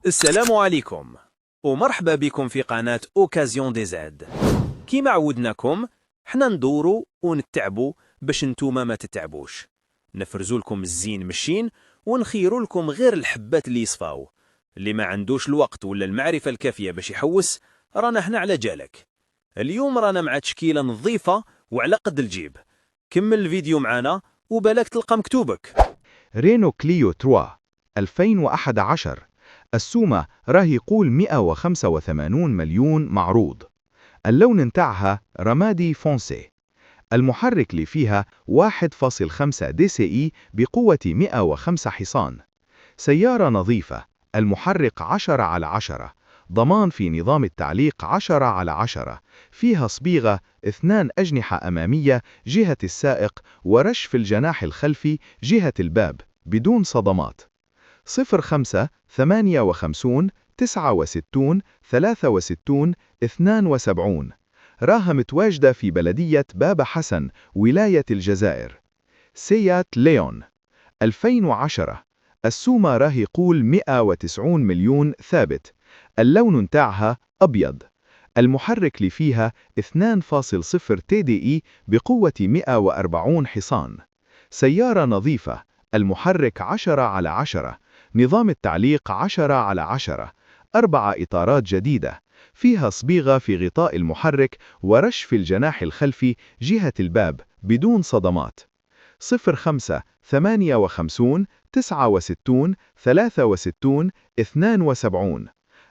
السلام عليكم ومرحبا بكم في قناة اوكازيون دي زاد. كيما عودناكم حنا ندورو ونتعبو باش نتوما ما تتعبوش. نفرزو لكم الزين مشين ونخيرو لكم غير الحبات اللي يصفاو. اللي ما عندوش الوقت ولا المعرفة الكافية باش يحوس رانا هنا على جالك. اليوم رانا مع تشكيلة نظيفة وعلى قد الجيب. كمل الفيديو معانا وبالك تلقى مكتوبك. رينو كليو 3 2011. السومة راه يقول 185 مليون معروض. اللون نتاعها رمادي فونسي. المحرك اللي فيها 1.5 دي سي اي بقوة 105 حصان. سيارة نظيفة. المحرك 10/10. ضمان في نظام التعليق 10/10. فيها صبيغة 2 أجنحة أمامية جهة السائق ورش في الجناح الخلفي جهة الباب بدون صدمات. 05 58 69 63 72. راها متواجدة في بلدية باب حسن ولاية الجزائر. سيات ليون 2010. السومة راه يقول 190 مليون ثابت. اللون نتاعها أبيض. المحرك اللي فيها 2.0 تي دي اي بقوة 140 حصان. سيارة نظيفة. المحرك 10/10. نظام التعليق 10/10. 4 إطارات جديدة. فيها صبيغة في غطاء المحرك ورش في الجناح الخلفي جهة الباب بدون صدمات. 05 58 69 63 72.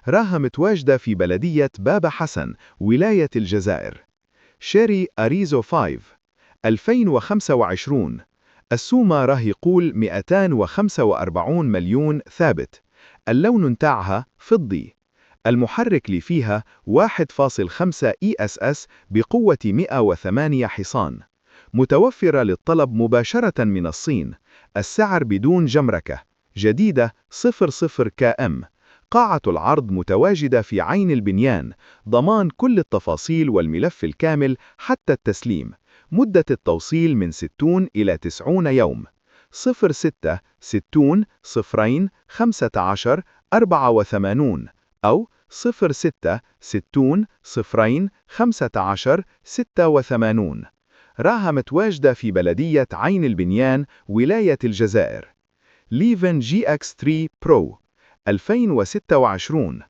راها متواجدة في بلدية باب حسن ولاية الجزائر. شيري أريزو 5 2025. السومة راه يقول 245 مليون ثابت. اللون نتاعها فضي. المحرك اللي فيها 1.5 ESS بقوة 108 حصان. متوفرة للطلب مباشرة من الصين. السعر بدون جمركة. جديدة 00 KM. قاعة العرض متواجدة في عين البنيان. ضمان كل التفاصيل والملف الكامل حتى التسليم. مدة التوصيل من 60 إلى 90 يوم. 06 60 0 15 84 أو 06 60 0 15 86. راها متواجدة في بلدية عين البنيان ولاية الجزائر. ليفن GX3 برو 2026.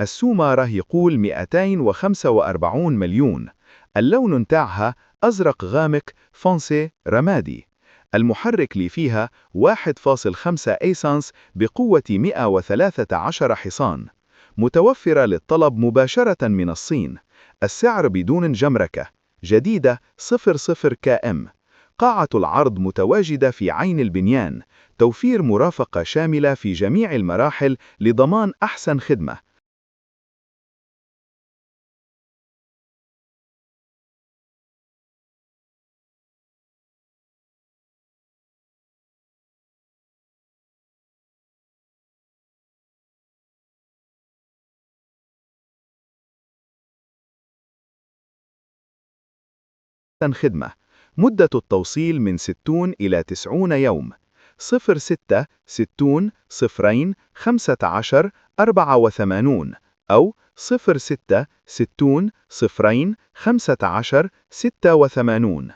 السومة راه يقول 245 مليون. اللون نتاعها أزرق غامق فونسي رمادي. المحرك اللي فيها 1.5 ايسانس بقوة 113 حصان. متوفرة للطلب مباشرة من الصين. السعر بدون جمركة. جديدة 00 KM. قاعة العرض متواجدة في عين البنيان. توفير مرافقة شاملة في جميع المراحل لضمان أحسن خدمة. مدة التوصيل من 60 إلى 90 يوم. 06 60 0 15 84 أو 06 60 0 15 86.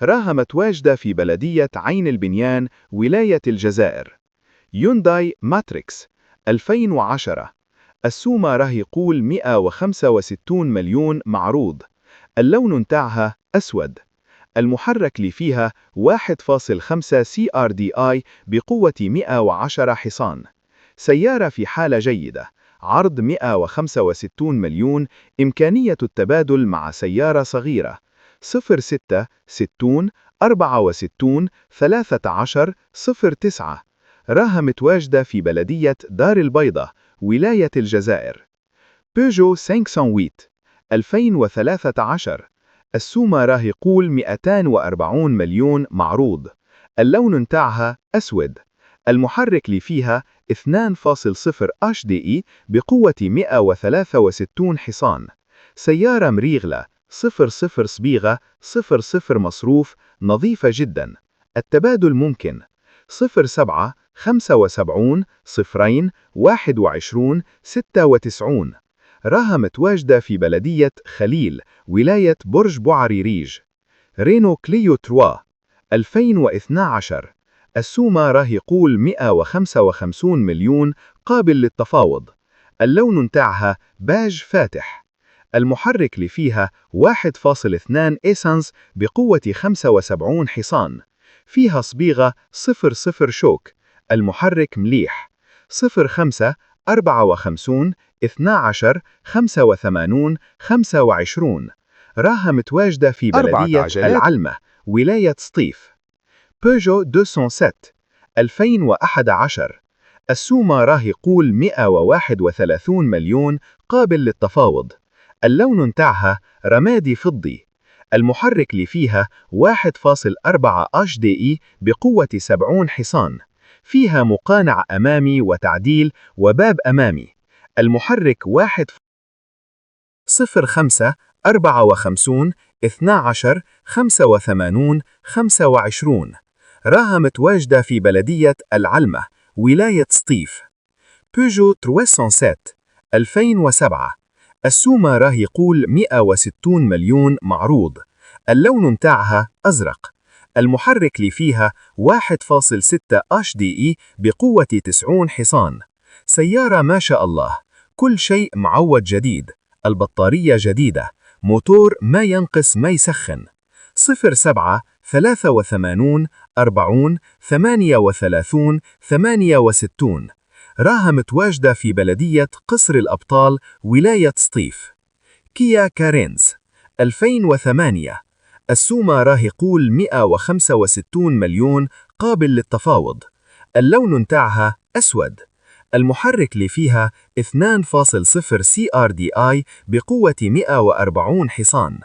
راها متواجدة في بلدية عين البنيان ولاية الجزائر. يونداي ماتريكس 2010. السومة راه يقول 165 مليون معروض. اللون نتاعها أسود. المحرك اللي فيها 1.5 CRDI بقوة 110 حصان. سيارة في حالة جيدة. عرض 165 مليون. إمكانية التبادل مع سيارة صغيرة. 06 60 64 13 09. راها متواجدة في بلدية دار البيضة ولاية الجزائر. بيجو 508 2013. السومة راه يقول 240 مليون معروض. اللون نتاعها أسود. المحرك اللي فيها 2.0 HDI بقوة 163 حصان. سيارة مريغلة 00 صبيغة 00 مصروف. نظيفة جدا. التبادل ممكن. 07 75 صفرين 21 96. راها متواجدة في بلدية خليل، ولاية برج بوعريريج. رينو كليو 3 2012. السومة راه يقول 155 مليون، قابل للتفاوض. اللون متاعها باج فاتح. المحرك اللي فيها 1.2 إيسانس بقوة 75 حصان. فيها صبيغة 00 شوك. المحرك مليح. 05 54 12 85 25. راها متواجدة في 4 بلدية عجلات. العلمة، ولاية سطيف. بيجو 207 2011. السومة راه يقول 131 مليون، قابل للتفاوض. اللون متاعها رمادي فضي. المحرك اللي فيها 1.4 HDI بقوة 70 حصان. فيها مقانع أمامي وتعديل وباب أمامي. المحرك 1.05 54 12 85 25. راها متواجدة في بلدية العلمة، ولاية سطيف. بيجو 307 2007. السومة راه يقول 160 مليون معروض. اللون متاعها أزرق. المحرك اللي فيها 1.6 HDI بقوة 90 حصان. سيارة ما شاء الله، كل شيء معود جديد. البطارية جديدة. موتور ما ينقص ما يسخن. 07 83 40 38 68. راها متواجدة في بلدية قصر الأبطال، ولاية سطيف. كيا كارينز 2008. السومة راه يقول 165 مليون، قابل للتفاوض. اللون متاعها أسود. المحرك اللي فيها 2.0 CRDI بقوة 140 حصان.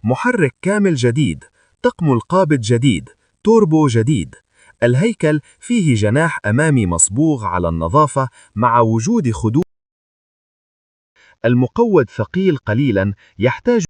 محرك كامل جديد. طقم القابض جديد. توربو جديد. الهيكل فيه جناح أمامي مصبوغ على النظافة مع وجود خدود. المقود ثقيل قليلا، يحتاج